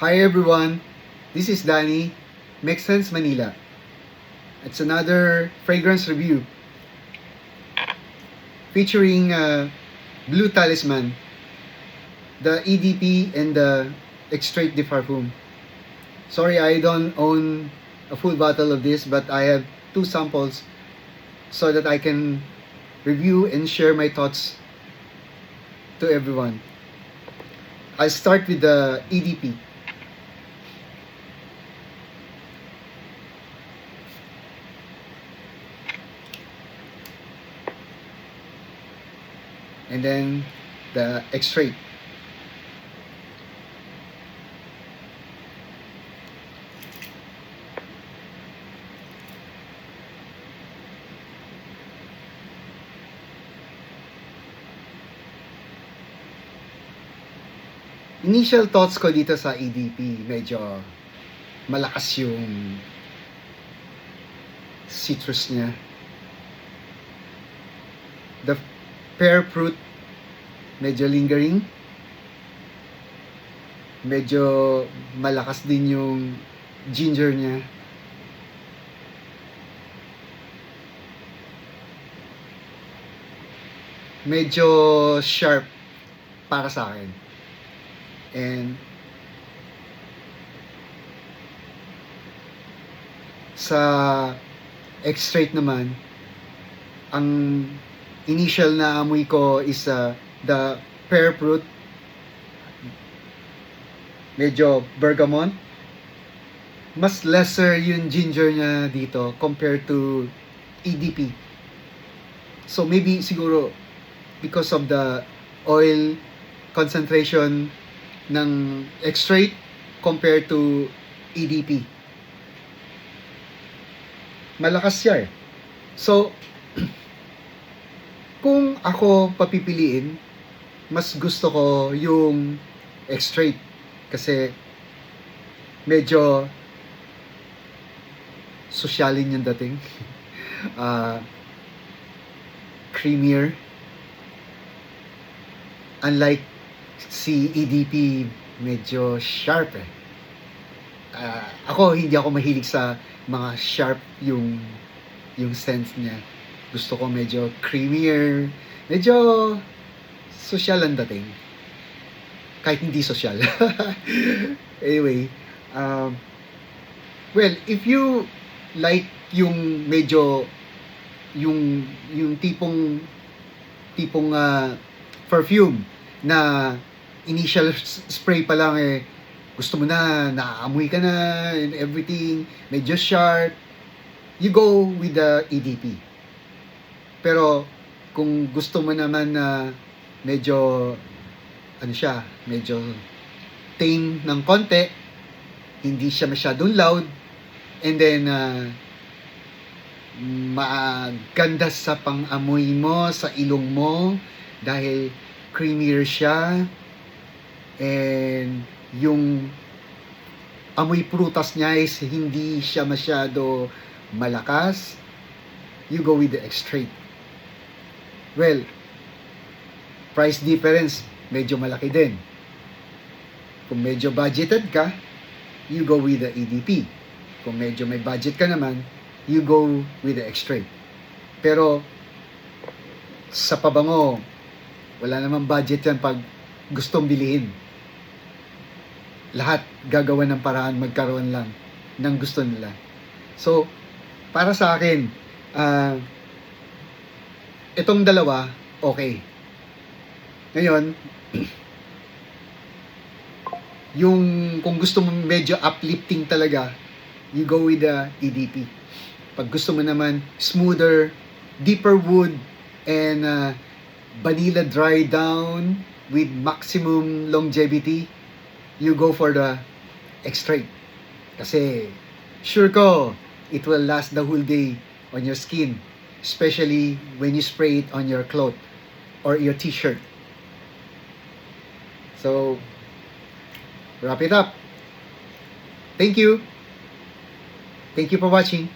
Hi everyone, this is Danny, Make Sense Manila. It's another fragrance review featuring Blue Talisman, the EDP and the Extrait de Parfum. Sorry, I don't own a full bottle of this, but I have 2 samples so that I can review and share my thoughts to everyone. I'll start with the EDP. And then the Extrait. Initial thoughts ko dito sa EDP, medyo malakas yung citrus niya. The pear fruit, medyo lingering. Medyo malakas din yung ginger niya. Medyo sharp para sa akin. And sa Extrait naman, ang initial na amoy ko is the pear fruit, medyo bergamot. Mas lesser yung ginger niya dito compared to EDP. So maybe siguro because of the oil concentration ng Extrait compared to EDP. Malakas siya eh. So, kung ako papipiliin, mas gusto ko yung Extrait kasi medyo sosyalin yung dating. Creamier. Unlike si EDP, medyo sharp eh. Hindi ako mahilig sa mga sharp yung scent niya. Gusto ko medyo creamier, medyo social ang dating. Kahit hindi social. Anyway, well, if you like yung medyo yung tipong perfume na initial spray pa lang eh, gusto mo na, naaamoy ka na and everything, medyo sharp, you go with the EDP. Pero kung gusto mo naman na medyo medyo tame ng konti, hindi siya masyadong loud, and then maganda sa pang-amoy mo, sa ilong mo, dahil creamier siya, and yung amoy prutas niya is hindi siya masyado malakas, you go with the Extrait. Well, price difference medyo malaki din. Kung medyo budgeted ka, you go with the EDP. Kung medyo may budget ka naman, you go with the Extrait. Pero sa pabango, wala namang budget yan pag gustong bilihin. Lahat gagawa ng paraan, magkaroon lang ng gusto nila. So, para sa akin, itong dalawa, okay. Ngayon, yung kung gusto mo medyo uplifting talaga, you go with the EDP. Pag gusto mo naman smoother, deeper wood, and vanilla dry down with maximum longevity, you go for the Extrait. Kasi sure ko, it will last the whole day on your skin, especially when you spray it on your cloth or your t-shirt. So, wrap it up. Thank you. Thank you for watching.